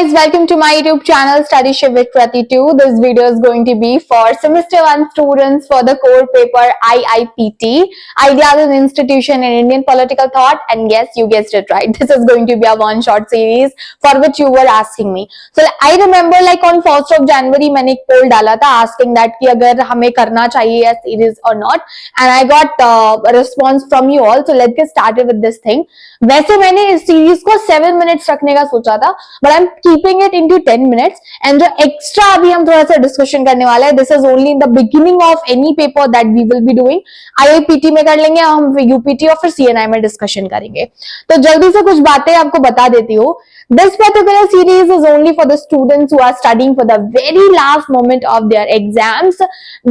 guys, welcome to my YouTube channel Study Shift with Krati 2. This video is going to be for semester 1 students for the core paper IIPT, Ideas in Institution and Indian Political Thought. And yes, you guessed it right. This is going to be a one short series for which you were asking me. So I remember like on 1st of January मैंने एक poll डाला था asking that कि अगर हमें करना चाहिए या series or not, and I got a response from you all. So let's get started with this thing. वैसे मैंने इस सीरीज को 7 मिनट्स रखने का सोचा था, but I am keeping it into 10 minutes. And जो एक्स्ट्रा अभी हम थोड़ा सा डिस्कशन करने वाले हैं, this is only in the beginning of any paper that we will be doing. IIPT में कर लेंगे हम, यूपीटी और फिर सीएनआई में डिस्कशन करेंगे. तो जल्दी से कुछ बातें आपको बता देती हूँ. This particular series is only for the students who are studying for the very last moment of their exams.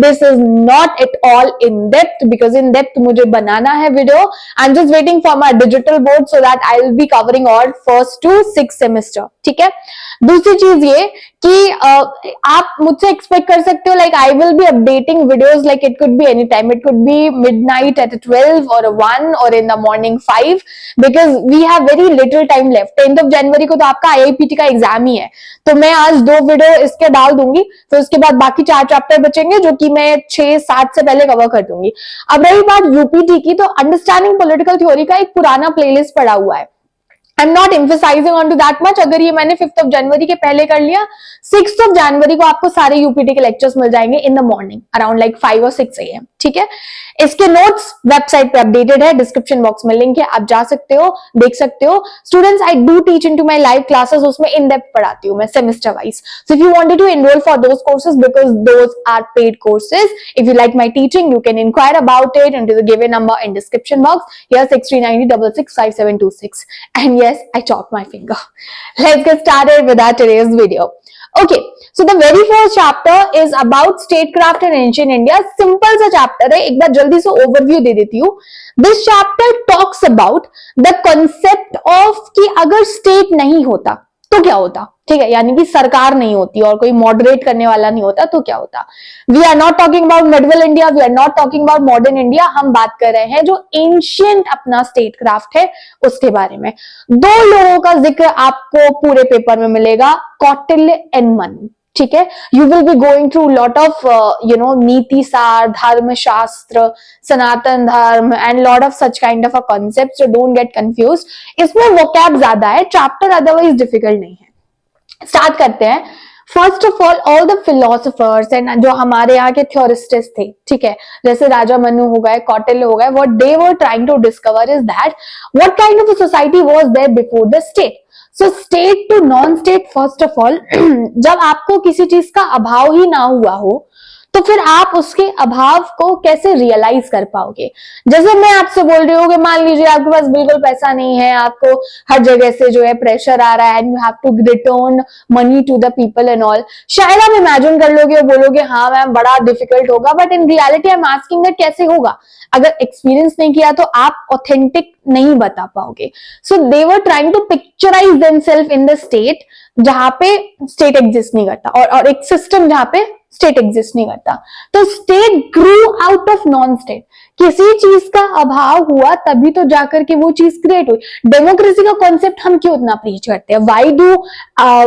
This is not at all in depth because in depth मुझे बनाना है video. I'm just waiting for my digital board so that I will be covering all first to 6th semester. ठीक है. दूसरी चीज ये कि आप मुझसे एक्सपेक्ट कर सकते हो like I will be updating videos like it could be any time. It could be midnight at 12 or 1 or in the morning 5 because we have very little time left. 10th of January को तो आपका आईआईपीटी का exam ही है, तो मैं आज 2 video इसके डाल दूंगी, फिर उसके बाद बाकी 4 चैप्टर बचेंगे जो कि मैं 6-7 से पहले कवर कर दूंगी. अब रही बात यूपीटी की, तो अंडरस्टैंडिंग पॉलिटिकल थ्योरी का एक पुराना प्लेलिस्ट पड़ा हुआ है. I am not emphasising on to that much. अगर ये मैंने 5th ऑफ जनवरी के पहले कर लिया, 6th ऑफ जनवरी को आपको सारे यूपीटी के लेक्चर्स मिल जाएंगे in the morning around like 5 और 6 AM. ठीक है. इसके नोट्स वेबसाइट पे अपडेटेड है, डिस्क्रिप्शन बॉक्स में लिंक है, आप जा सकते हो, देख सकते हो. Students, I do teach into my live classes, उसमें इन डेप्थ पढ़ाती हूँ मैं semester wise. So if you wanted to enrol for those courses because those are paid courses, if you like my teaching you can inquire about it into the given number in description box. Here 6390665726. And yes, I chopped my finger. Let's get started with our today's video. Okay, so the very first chapter is about statecraft in ancient India. Simple सा chapter है, एक बार जल्दी से overview दे देती हूँ. This chapter talks about the concept of कि अगर state नहीं होता तो क्या होता. ठीक है, यानी कि सरकार नहीं होती और कोई मॉडरेट करने वाला नहीं होता तो क्या होता. We are not talking about medieval India, we are not talking about modern India. हम बात कर रहे हैं जो एंशियंट अपना स्टेट क्राफ्ट है उसके बारे में. 2 लोगों का जिक्र आपको पूरे पेपर में मिलेगा, कौटिल्य एंड मनु. ठीक है. You will be going through lot of नीति सार, धर्म शास्त्र, सनातन धर्म and lot of such kind of a concept. So don't get confuse. इसमें वोकैब ज्यादा है, चैप्टर अदरवाइज डिफिकल्ट नहीं है. स्टार्ट करते हैं. First of all the philosophers and जो हमारे यहाँ के थ्योरिस्टिस्ट थे, ठीक है, जैसे राजा मनु हो गए, कौटिल्य हो गए, what they were trying to discover is that what kind of a society was there before the state. So state to non state, first of all जब आपको किसी चीज का अभाव ही ना हुआ हो तो फिर आप उसके अभाव को कैसे रियलाइज कर पाओगे. जैसे मैं आपसे बोल रही हूँ कि मान लीजिए आपके पास बिल्कुल पैसा नहीं है, आपको हर जगह से जो है प्रेशर आ रहा है and you have to return money to the people and all. शायद आप इमेजिन कर लोगे और बोलोगे हाँ मैम बड़ा डिफिकल्ट होगा, but in reality I am asking that कैसे होगा. अगर एक्सपीरियंस नहीं किया तो आप ऑथेंटिक नहीं बता पाओगे. So they were trying to picturize themselves in the state जहां पे स्टेट एग्जिस्ट नहीं करता और एक सिस्टम जहां पे स्टेट एग्जिस्ट नहीं करता. तो state Guru out of non state. किसी चीज का अभाव हुआ तभी तो जाकर के वो चीज क्रिएट हुई. डेमोक्रेसी का कॉन्सेप्ट हम क्यों इतना प्रीच करते हैं? Why do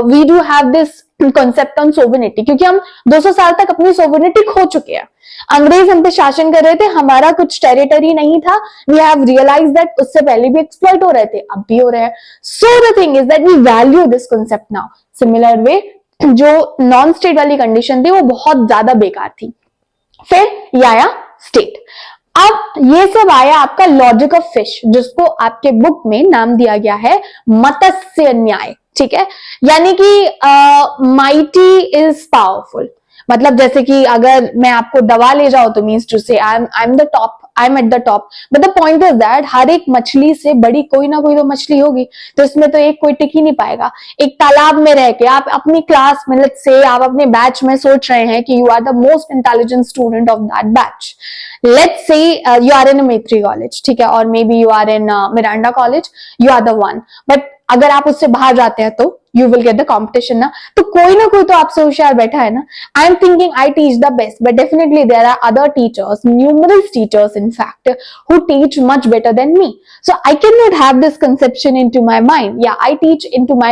we do have this concept on sovereignty? क्योंकि हम 200 साल तक अपनी सोवरेनिटी खो चुके हैं. अंग्रेज हम पे शासन कर रहे थे, हमारा कुछ टेरिटरी नहीं था. वी हैव रियलाइज दैट उससे पहले भी एक्सप्लॉइट हो रहे थे, अब भी हो रहे हैं. So the thing is that we value this concept now. Similar way जो नॉन स्टेट वाली कंडीशन थी वो बहुत ज्यादा बेकार थी. फिर ये आया स्टेट. अब ये सब आया आपका लॉजिक ऑफ फिश, जिसको आपके बुक में नाम दिया गया है मत्स्य न्याय. ठीक है, यानी कि माइटी इज पावरफुल. मतलब जैसे कि अगर मैं आपको दबा ले जाऊं तो means to say I am the top, I am at the top. But the point is that हर एक मछली से बड़ी कोई ना कोई तो मछली होगी, तो इसमें तो एक कोई टिक ही नहीं पाएगा. एक तालाब में रह के आप अपनी क्लास में लेट्स से आप अपने बैच में सोच रहे हैं कि you are the most intelligent student of that batch. Let's say you are in a Maitri college, ठीक है, और maybe you are in Miranda college, you are the one. But अगर आप उससे बाहर जाते हैं तो you will get the competition ना, तो कोई ना कोई तो आपसे होशियार बैठा है ना. I am thinking I teach the best, but definitely there are other teachers, numerous teachers in fact, who teach much better than me. So I cannot have this conception into my mind. Yeah, I teach into my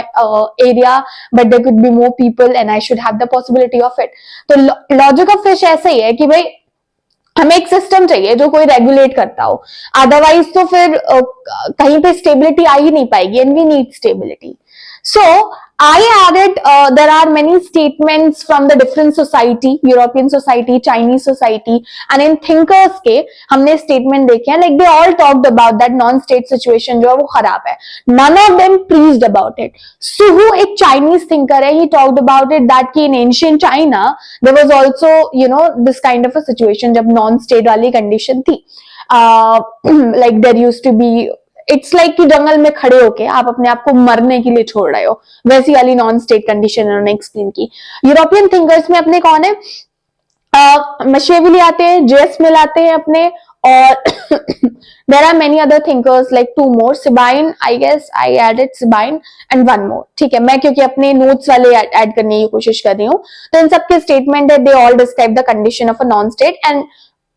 area, but there could be more people and I should have the possibility of it. तो logic of fish ऐसा ही है कि भाई हमें एक system चाहिए जो कोई रेगुलेट करता हो, अदरवाइज तो फिर कहीं पे स्टेबिलिटी आ ही नहीं पाएगी, and we need stability. So I added there are many statements from the different society, European society, Chinese society, and in thinkers के हमने statement देखे हैं, like they all talked about that non-state situation जो है वो खराब है. None of them preached about it. Suhu एक Chinese thinker है, he talked about it that कि in ancient China there was also this kind of a situation जब non-state वाली condition थी. Like there used to be, it's like कि जंगल में खड़े होके आप अपने आप को मरने के लिए छोड़ रहे हो, वैसी वाली नॉन स्टेट कंडीशन उन्होंने एक्सप्लेन की. यूरोपियन थिंकर्स में अपने कौन है, मशेविली आते हैं, जेस मिल आते हैं अपने, और there are many other thinkers like two more, Sabine, I guess I added Sabine and one more. ठीक है, मैं क्योंकि अपने नोट्स वाले ऐड करने की कोशिश कर रही हूँ, तो इन सबके स्टेटमेंट है, they all describe the condition of a non state, and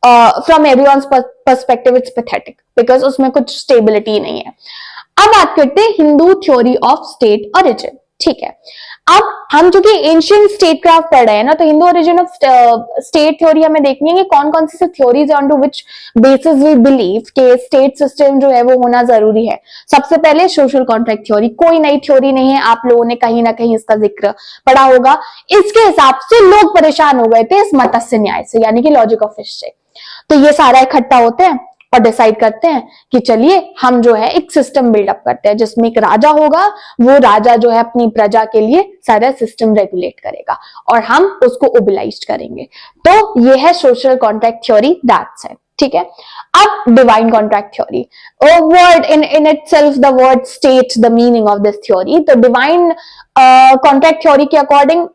from everyone's perspective it's pathetic because उसमें कुछ स्टेबिलिटी नहीं है. अब बात करते हैं Hindu theory of state origin. ठीक है, अब हम चूंकि एंशियंट स्टेट क्राफ्ट पढ़ रहे हैं ना, तो Hindu origin of state theory हमें देखनी है कि कौन कौन सी theories on to which basis we believe कि स्टेट सिस्टम जो है वो होना जरूरी है. सबसे पहले सोशल कॉन्ट्रैक्ट थ्योरी, कोई नई थ्योरी नहीं है, आप लोगों ने कहीं ना कहीं इसका जिक्र पढ़ा होगा. इसके हिसाब से लोग परेशान हो गए थे इस मत्स्य न्याय से, यानी कि लॉजिक ऑफ फिश से. तो ये सारा इकट्ठा होते हैं और डिसाइड करते हैं कि चलिए हम जो है एक सिस्टम बिल्डअप करते हैं जिसमें एक राजा होगा, वो राजा जो है अपनी प्रजा के लिए सारा सिस्टम रेगुलेट करेगा और हम उसको ओबलाइज करेंगे. तो ये है social contract theory, that's it. ठीक है, अब divine contract theory, word in itself the word state the meaning of this theory. तो डिवाइन कॉन्ट्रैक्ट थ्योरी के अकॉर्डिंग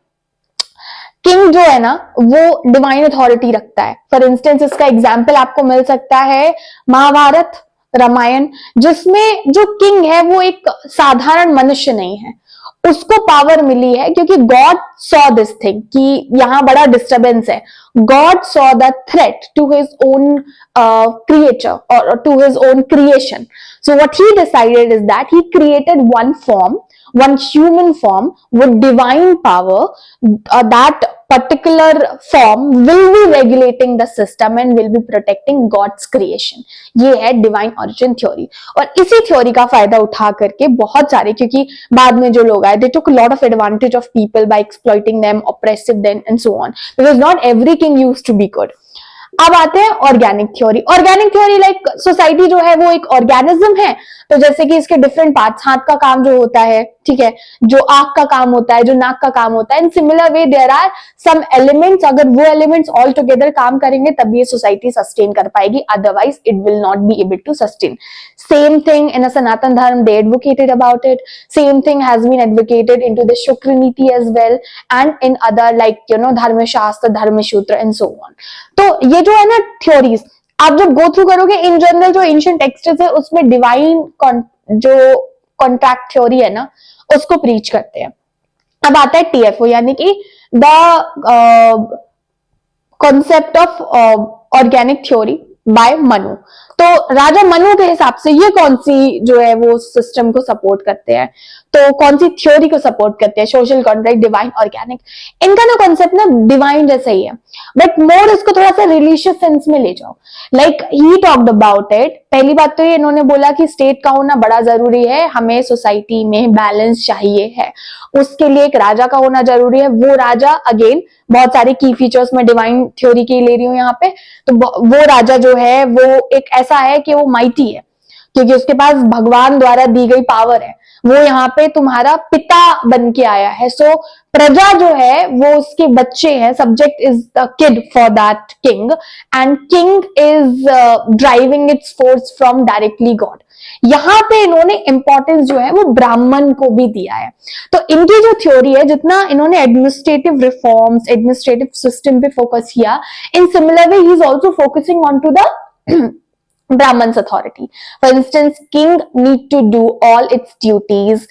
किंग जो है ना वो डिवाइन अथॉरिटी रखता है. फॉर इंस्टेंस इसका एग्जाम्पल आपको मिल सकता है महाभारत, रामायण, जिसमें जो किंग है वो एक साधारण मनुष्य नहीं है, उसको पावर मिली है क्योंकि गॉड सॉ दिस थिंग कि यहाँ बड़ा डिस्टर्बेंस है. God saw the threat to his own creature और to his own creation. So what he decided is that he created one form, one human form with divine power. That particular form will be regulating the system and will be protecting God's creation. ये है divine origin theory. और इसी theory का फायदा उठा करके बहुत सारे, क्योंकि बाद में जो लोग आए, they took a lot of advantage of people by exploiting them, oppressing them and so on, because not every king used to be good. अब आते हैं organic theory. Organic theory like society जो है वो एक ऑर्गेनिज्म है, तो जैसे कि इसके डिफरेंट पार्ट्स, हाथ का काम जो होता है, ठीक है, जो आंख का काम होता है, जो नाक का काम होता है, in similar way there are some elements. अगर वो एलिमेंट्स ऑल टुगेदर काम करेंगे तब ये सोसाइटी सस्टेन कर पाएगी, otherwise it will not be able to sustain. Same thing in a Sanatan Dharma, they advocated about it. Same thing has been advocated into the Shukra Niti as well, and in other like Dharma Shastra, Dharma Sutra and so on. तो ये जो है ना theories, आप जब go through करोगे in general जो ancient texts है उसमें डिवाइन जो कॉन्ट्रैक्ट थ्योरी है ना उसको प्रीच करते हैं. अब आता है टीएफओ, यानी कि the concept of organic theory by Manu. तो राजा मनु के हिसाब से ये कौन सी जो है वो सिस्टम को सपोर्ट करते हैं, तो कौन सी थ्योरी को सपोर्ट करते हैं, सोशल कॉन्ट्रैक्ट, डिवाइन, ऑर्गेनिक. इनका ना कॉन्सेप्ट ना डिवाइन जैसा ही है, बट मोर इसको थोड़ा सा रिलीजियस सेंस में ले जाओ. Like he talked about it. पहली बात तो ये इन्होंने बोला कि स्टेट का होना बड़ा जरूरी है, हमें सोसाइटी में बैलेंस चाहिए है, उसके लिए एक राजा का होना जरूरी है. वो राजा अगेन बहुत सारे की फीचर्स में डिवाइन थ्योरी की ले रही हूं यहाँ पे. तो वो राजा जो है वो एक ऐसा है कि वो माइटी है क्योंकि उसके पास भगवान द्वारा दी गई पावर है, वो यहाँ पे तुम्हारा पिता बन के आया है. सो प्रजा जो है वो उसके बच्चे हैं, subject is the kid for that king, and king is driving its force from directly God. यहाँ पे इन्होंने इंपॉर्टेंस जो है वो ब्राह्मण को भी दिया है. तो इनकी जो थ्योरी है, जितना इन्होंने एडमिनिस्ट्रेटिव रिफॉर्म्स, एडमिनिस्ट्रेटिव सिस्टम पे फोकस किया, in similar way he is also focusing on to the Brahman's authority. For instance, king need to do all its duties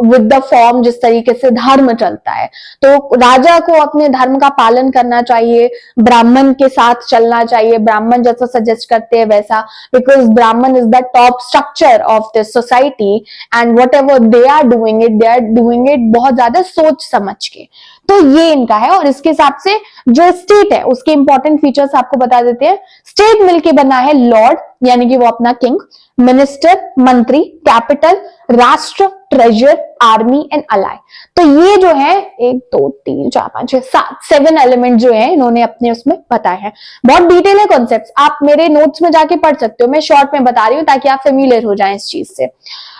with the form, जिस तरीके से धर्म चलता है, तो राजा को अपने धर्म का पालन करना चाहिए, ब्राह्मण के साथ चलना चाहिए, ब्राह्मण जैसा सजेस्ट करते हैं वैसा, because Brahman is the top structure of this society and whatever they are doing it बहुत ज्यादा सोच समझ के। तो ये इनका है, और इसके हिसाब से जो स्टेट है उसके इंपॉर्टेंट फीचर्स आपको बता देते हैं। स्टेट मिलके बना है लॉर्ड, यानी कि वो अपना किंग, मिनिस्टर मंत्री, कैपिटल, राष्ट्र, ट्रेजर, आर्मी एंड अलाई। तो ये जो है 1 2 3 4 5 6 7 7 एलिमेंट जो है इन्होंने अपने उसमें बताए हैं। बहुत डिटेल है कॉन्सेप्ट्स, आप मेरे नोट्स में जाके पढ़ सकते हो, मैं शॉर्ट में बता रही हूं ताकि आप फेमिलियर हो जाएं इस चीज से।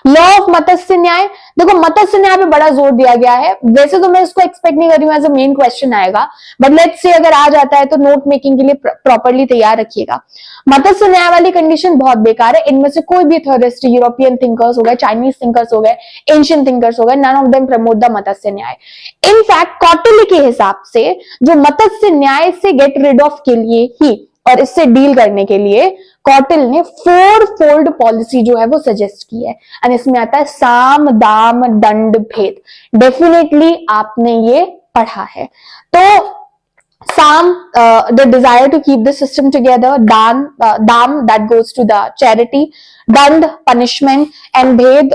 लॉ ऑफ मत्स्य न्याय, देखो मत्स्य न्याय पे बड़ा जोर दिया गया है, वैसे तो मैं इसको एक्सपेक्ट नहीं कर रही हूँ एज अ मेन क्वेश्चन आएगा, बट लेट्स से अगर आ जाता है तो नोट मेकिंग के लिए प्रॉपरली तैयार रखिएगा। मत्स्य न्याय वाली कंडीशन बहुत बेकार है, इनमें से कोई भी थ्योरिस्ट, यूरोपियन थिंकर्स हो गए, चाइनीज थिंकर्स हो गए, एंशियंट थिंकर्स हो गए, none of them promote the matsya nyaya. In fact Kautilya के हिसाब से जो मत्स्य न्याय से गेट रिड ऑफ के लिए ही और इससे डील करने के लिए कौटिल्य ने 4 फोल्ड पॉलिसी जो है वो सजेस्ट की है, एंड इसमें आता है साम दाम दंड भेद। डेफिनेटली आपने ये पढ़ा है। तो Sam, the desire to keep the system together, dam that goes to the charity, dand punishment, and bhed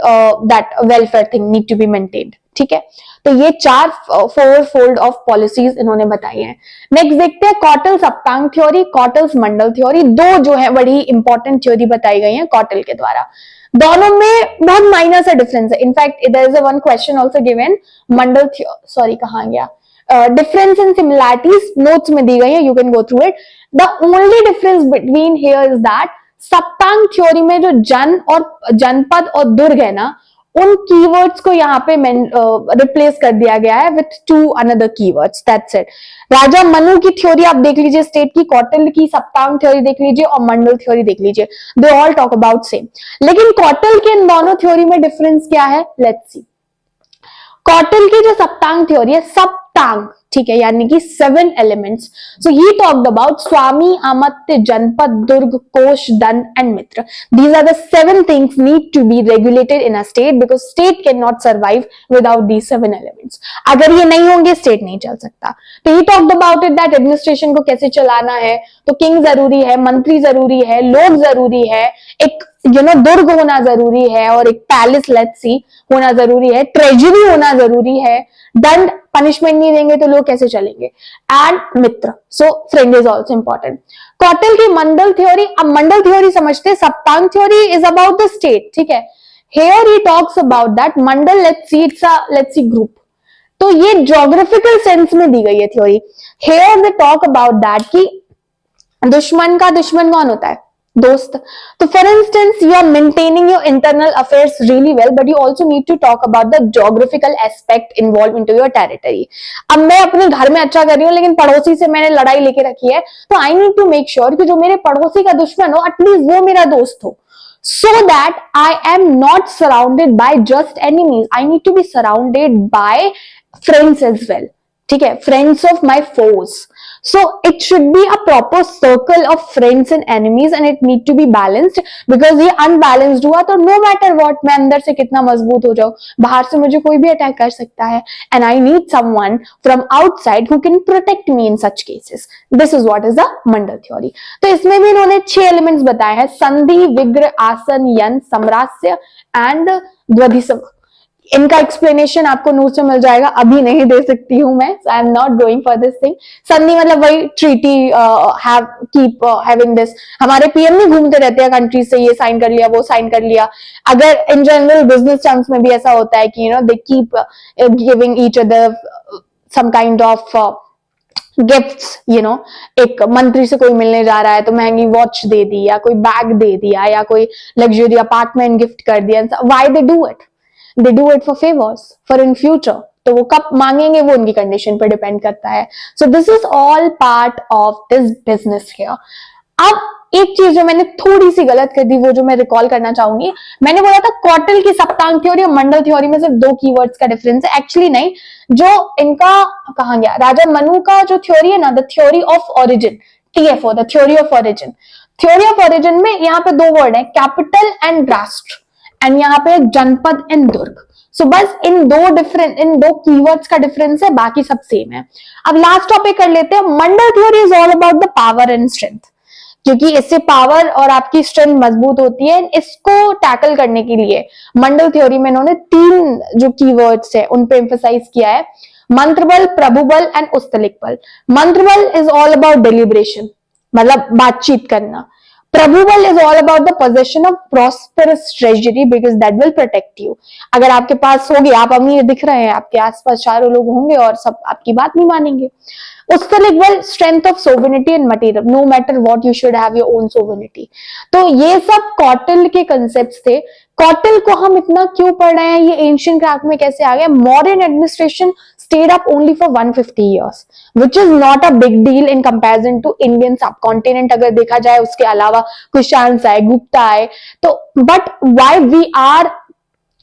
that welfare thing need to be maintained. ठीक है, तो ये 4 फोल्ड ऑफ पॉलिसीज इन्होंने बताई हैं। नेक्स्ट देखते हैं कौटिल्य सप्तांग थ्योरी, कौटिल्य मंडल थ्योरी। 2 जो है बड़ी इंपॉर्टेंट थ्योरी बताई गई है कौटिल्य के द्वारा, दोनों में बहुत माइनर सा डिफरेंस है। In fact there is one question also given, Mandal sorry कहां गया, डिफरेंस इन सिमिलैरिटीज नोट्स में दी गई है, you can go through it. The only difference between here is that Saptanga theory में जो जन और जनपद और दुर्ग है ना, उन कीवर्ड्स को यहाँ पे रिप्लेस कर दिया गया है with 2 another keywords, that's it. राजा मनु की थ्योरी आप देख लीजिए स्टेट की, कौटिल्य की सप्तांग थ्योरी देख लीजिए और मंडल थ्योरी देख लीजिए, they all talk about same. लेकिन कौटिल्य के इन दोनों थ्योरी में डिफरेंस क्या है, लेट्स सी। कौटिल्य की जो सप्तांग थ्योरी है, सप्तांग, ठीक है, यानी कि 7 elements. So he talked about swami, amatya, janapada, durg, kosh, danda and mitra. These are the 7 things need to be regulated in a state, because state can not survive without these 7 elements. अगर ये नहीं होंगे स्टेट नहीं चल सकता। तो he talked about it that administration को कैसे चलाना है, तो किंग जरूरी है, मंत्री जरूरी है, लोग जरूरी है, एक दुर्ग होना जरूरी है, और एक पैलेस लेट्स सी होना जरूरी है, ट्रेजरी होना जरूरी है, दंड पनिशमेंट नहीं देंगे तो लोग कैसे चलेंगे, and mitra, so friend is also important. Kautilya की मंडल थ्योरी, अब मंडल थ्योरी समझते हैं, Saptanga theory is about the state, ठीक है। Here he talks about that mandala, let's see group, तो ये ज्योग्राफिकल सेंस में दी गई है theory. Here they talk about that कि दुश्मन का दुश्मन कौन होता है, दोस्त। तो for instance you are maintaining your internal affairs really well, but you also need to talk about the geographical aspect involve into your territory. अब मैं अपने घर में अच्छा कर रही हूँ लेकिन पड़ोसी से मैंने लड़ाई लेके रखी है, तो I need to make sure कि जो मेरे पड़ोसी का दुश्मन हो एटलीस्ट वो मेरा दोस्त हो, so that I am not surrounded by just enemies. I need to be surrounded by friends as well. ठीक है, friends of my force. So it should be a proper circle of friends and enemies, and it need to be balanced, because ये unbalanced हुआ तो no matter what, मैं अंदर से कितना मजबूत हो जाऊं, बाहर से मुझे कोई भी अटैक कर सकता है, and I need someone from outside who can protect me in such cases. This is what is the Mandal theory. तो इसमें भी इन्होंने 6 एलिमेंट्स बताए हैं, संधि, विग्रह, आसन, यन, समरास्य एंड द्वधिसम। इनका एक्सप्लेनेशन आपको नोट्स में मिल जाएगा, अभी नहीं दे सकती हूं मैं, आई am not going for this thing. संधि मतलब वही ट्रीटी, कीप हैविंग दिस, हमारे पीएम नहीं घूमते रहते हैं कंट्री से, ये साइन कर लिया वो साइन कर लिया। अगर इन जनरल बिजनेस टर्म्स में भी ऐसा होता है कि they keep giving each other some kind of gifts, एक मंत्री से कोई मिलने जा रहा है तो महंगी वॉच दे दी, या कोई बैग दे दिया, या कोई लग्जरी अपार्टमेंट गिफ्ट कर दिया। Why they do it? They do it for favors, for in future. तो वो कब मांगेंगे वो उनकी कंडीशन पर डिपेंड करता है। So this is all part of this business here. अब एक चीज जो मैंने थोड़ी सी गलत कर दी, वो जो मैं रिकॉल करना चाहूंगी, मैंने बोला था कौटिल्य की सप्तांग थ्योरी और मंडल थ्योरी में सिर्फ 2 कीवर्ड्स का डिफरेंस है। एक्चुअली नहीं, जो इनका कहां गया, राजा मनु का जो थ्योरी है ना, the theory of origin, TFO, the theory of origin, theory of origin में यहाँ पे दो वर्ड है, कैपिटल एंड राष्ट्र, एंड यहाँ पे जनपद एंड दुर्ग। सो बस इन दो कीवर्ड्स का डिफरेंस है, बाकी सब सेम है। अब लास्ट टॉपिक कर लेते हैं। Mandala theory is all about the power and strength, क्योंकि इससे पावर और आपकी स्ट्रेंथ मजबूत होती है। इसको टैकल करने के लिए मंडल थ्योरी में इन्होंने 3 जो कीवर्ड्स है उन पे एम्फसाइज किया है, मंत्र बल, प्रभु बल एंड उस्तलिक बल। मंत्र बल इज ऑल अबाउट डिलिब्रेशन, मतलब बातचीत करना। प्रभु बल is all about the possession of prosperous treasury, because that will protect you. अगर आपके पास होगी, आप अमीर दिख रहे हैं, आपके आसपास चारों लोग होंगे और सब आपकी बात नहीं मानेंगे। उस्तलिक बल, strength of sovereignty and material, no matter what you should have your own sovereignty. तो ये सब कौटिल्य के कंसेप्ट्स थे। कौटिल्य को हम इतना क्यों पढ़ रहे हैं, ये एंशिएंट क्राफ्ट में कैसे आ गया? Modern administration stayed up only for 150 years, which is not a big deal in comparison to Indian subcontinent अगर देखा जाए। उसके अलावा कुशान्स आए, गुप्ता आए, तो but why we are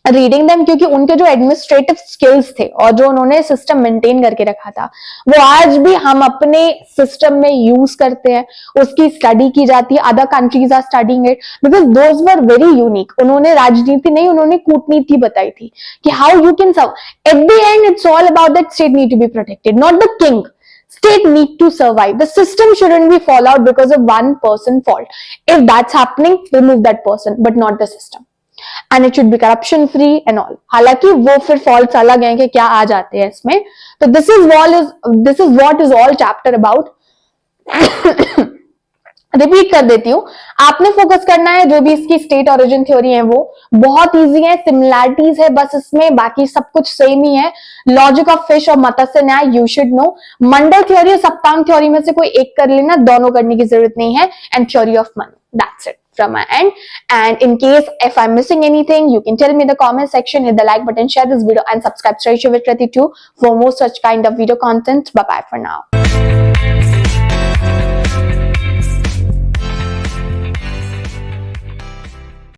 reading them, क्योंकि उनके जो एडमिनिस्ट्रेटिव स्किल्स थे और जो उन्होंने सिस्टम मेंटेन करके रखा था, वो आज भी हम अपने सिस्टम में यूज करते हैं। उसकी स्टडी की जाती है, other countries are studying it because those were very unique. उन्होंने राजनीति नहीं, उन्होंने कूटनीति बताई थी कि how you can serve. At the end it's all about that state need to be protected, not the king. State need to survive. The system shouldn't be fall out because of one person fault. If that's happening, remove that person, but not the system. And it should be corruption free and all. हालांकि वो फिर faults अलग हैं कि क्या आ जाते हैं इसमें। तो this is what is all chapter about. Repeat कर देती हूँ, आपने फोकस करना है जो भी इसकी स्टेट ओरिजिन थ्योरी है वो बहुत इजी है, सिमिलैरिटीज है बस इसमें, बाकी सब कुछ सेम ही है। लॉजिक ऑफ फिश और मत्स्य न्याय you should know. Mandal theory और सप्तांग थ्योरी में से कोई एक कर लेना, दोनों करने की जरूरत नहीं है। And theory of money, that's it from my end. And in case if I'm missing anything, you can tell me in the comment section, hit the like button, share this video and subscribe to Study Shift with Krati 2 for more such kind of video content. Bye bye for now.